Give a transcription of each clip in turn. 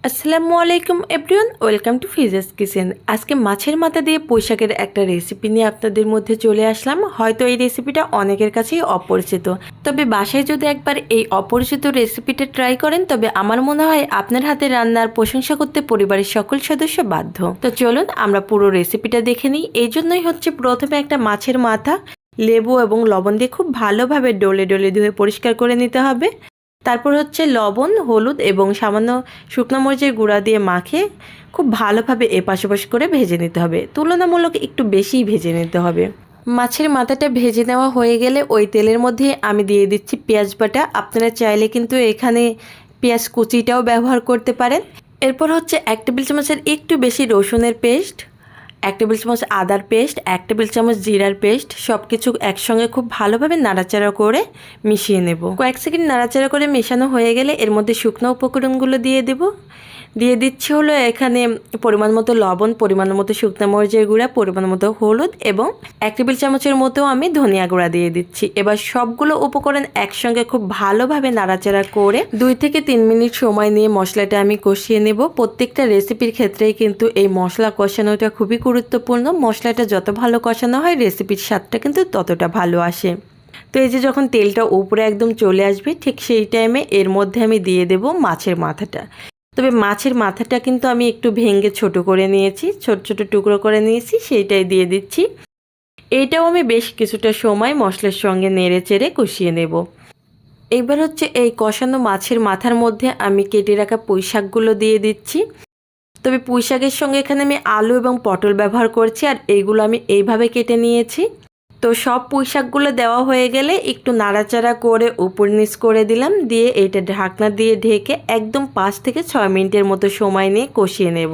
আসসালামু আলাইকুম everyone, welcome to ফিজাস kitchen. আজকে মাছের মাথা দিয়ে পুঁইশাকের একটা রেসিপি নিয়ে আপনাদের মধ্যে চলে আসলাম। হয়তো এই রেসিপিটা অনেকের কাছেই অপরিচিত, তবে বাসায় যদি একবার এই অপরিচিত রেসিপিটা ট্রাই করেন তবে আমার মনে হয় আপনার হাতের রান্নার প্রশংসা করতে পরিবারের সকল সদস্য বাধ্য। তো চলুন আমরা পুরো রেসিপিটা দেখে নিই। এই জন্যই হচ্ছে প্রথমে একটা মাছের মাথা লেবু এবং লবণ দিয়ে খুব ভালোভাবে ডলে ডলে ধুয়ে পরিষ্কার করে নিতে হবে। তারপর হচ্ছে লবণ, হলুদ এবং সামান্য শুকনো মরিচের গুঁড়া দিয়ে মাখে খুব ভালোভাবে এপাশ ওপাশ করে ভেজে নিতে হবে। তুলনামূলক একটু বেশিই ভেজে নিতে হবে। মাছের মাথাটা ভেজে নেওয়া হয়ে গেলে ওই তেলের মধ্যে আমি দিয়ে দিচ্ছি পেঁয়াজ বাটা। আপনারা চাইলে কিন্তু এখানে পেঁয়াজ কুচিটাও ব্যবহার করতে পারেন। এরপর হচ্ছে 1 টেবিল চামচের একটু বেশি রসুনের পেস্ট, 1 টেবিল চামচ আদার পেস্ট, 1 টেবিল চামচ জিরার পেস্ট, সব কিছু একসঙ্গে খুব ভালোভাবে নাড়াচাড়া করে মিশিয়ে নেব। কয়েক সেকেন্ড নাড়াচাড়া করে মেশানো হয়ে গেলে এর মধ্যে শুকনো উপকরণগুলো দিয়ে দিচ্ছি হলো এখানে পরিমাণ মতো লবণ, পরিমাণ মতো শুকনো মরিচের গুঁড়া, পরিমাণ মতো হলুদ এবং 1 টেবিল চামচের মতো আমি ধনিয়া গুঁড়া দিয়ে দিচ্ছি। এবার সবগুলো উপকরণ একসঙ্গে খুব ভালোভাবে নাড়াচাড়া করে 2 থেকে 3 মিনিট সময় নিয়ে মশলাটা আমি কষিয়ে নেব। প্রত্যেকটা রেসিপির ক্ষেত্রেই কিন্তু এই মশলা কষানোটা খুবই গুরুত্বপূর্ণ। মশলাটা যত ভালো কষানো হয় রেসিপির স্বাদটা কিন্তু ততটা ভালো আসে। তো এই যে যখন তেলটা উপরে একদম চলে আসবে ঠিক সেই টাইমে এর মধ্যে আমি দিয়ে দেব মাছের মাথাটা। তবে মাছের মাথাটা কিন্তু আমি একটু ভেঙে ছোট করে নিয়েছি, ছোট ছোট টুকরো করে নিয়েছি, সেইটাই দিয়ে দিচ্ছি। এইটাও আমি বেশ কিছুটা সময় মশলার সঙ্গে নেড়ে চেড়ে কষিয়ে নেব। এবার হচ্ছে এই কষানো মাছের মাথার মধ্যে আমি কেটে রাখা পুঁইশাকগুলো দিয়ে দিচ্ছি। তবে পুঁইশাকের সঙ্গে এখানে আমি আলু এবং পটল ব্যবহার করছি, আর এইগুলো আমি এইভাবে কেটে নিয়েছি। তো সব পুঁইশাকগুলো দেওয়া হয়ে গেলে একটু নাড়াচাড়া করে উপর নিচ করে দিলাম, দিয়ে এইটা ঢাকনা দিয়ে ঢেকে একদম 5 থেকে 6 মিনিটের মতো সময় নিয়ে কষিয়ে নেব।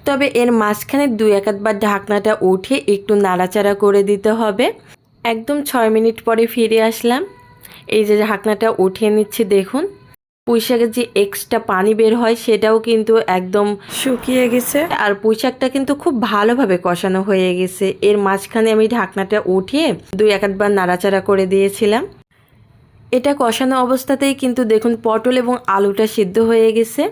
তবে এর মাঝখানে 2-1 বার ঢাকনাটা উঠে একটু নাড়াচাড়া করে দিতে হবে। একদম 6 মিনিট পরে ফিরে আসলাম। এই যে ঢাকনাটা উঠিয়ে নিচ্ছি, দেখুন পুঁইশাকের যে এক্সট্রা পানি বের হয় সেটাও কিন্তু একদম শুকিয়ে গেছে, আর পুঁইশাকটা কিন্তু খুব ভালোভাবে কষানো হয়ে গেছে। এর মাঝখানে আমি ঢাকনাটা উঠিয়ে 2-1 বার নাড়াচাড়া করে দিয়েছিলাম। এটা কষানো অবস্থাতেই কিন্তু দেখুন পটল এবং আলুটা সিদ্ধ হয়ে গেছে।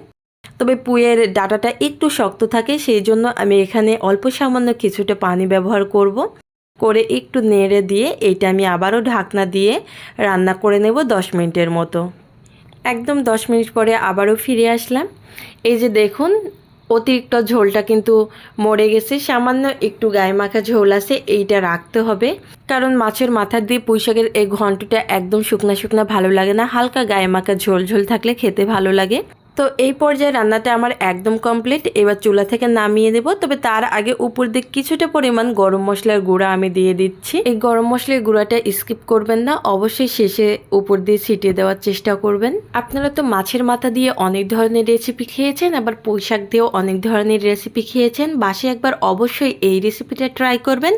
তবে পুঁইয়ের ডাঁটাটা একটু শক্ত থাকে, সেই জন্য আমি এখানে অল্প সামান্য কিছুটা পানি ব্যবহার করে একটু নেড়ে দিয়ে এইটা আমি আবারও ঢাকনা দিয়ে রান্না করে নেব 10 মিনিটের মতো। একদম 10 মিনিট পরে আবারও ফিরে আসলাম। এই যে দেখুন অতিরিক্ত ঝোলটা কিন্তু মরে গেছে, সামান্য একটু গায়ে মাখা ঝোল আছে, এইটা রাখতে হবে। কারণ মাছের মাথা দিয়ে পুঁইশাকের এই ঘন্টটা একদম শুকনা শুকনা ভালো লাগে না, হালকা গায়ে মাখা ঝোল ঝোল থাকলে খেতে ভালো লাগে। তো এই পর্যায়ে রান্নাটা আমার একদম কমপ্লিট। এবার চুলা থেকে নামিয়ে নেব। তবে তার আগে উপর দিয়ে কিছুটা পরিমাণ গরম মশলার গুঁড়া আমি দিয়ে দিচ্ছি। এই গরম মশলার গুঁড়াটা স্কিপ করবেন না, অবশ্যই শেষে উপর দিয়ে ছিটিয়ে দেওয়ার চেষ্টা করবেন। আপনারা তো মাছের মাথা দিয়ে অনেক ধরনের রেসিপি খেয়েছেন, আবার পুঁইশাক দিয়েও অনেক ধরনের রেসিপি খেয়েছেন। বাসায় একবার অবশ্যই এই রেসিপিটা ট্রাই করবেন।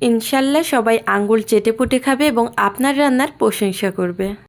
ইনশাল্লাহ সবাই আঙ্গুল চেটে পুটে খাবে এবং আপনার রান্নার প্রশংসা করবে।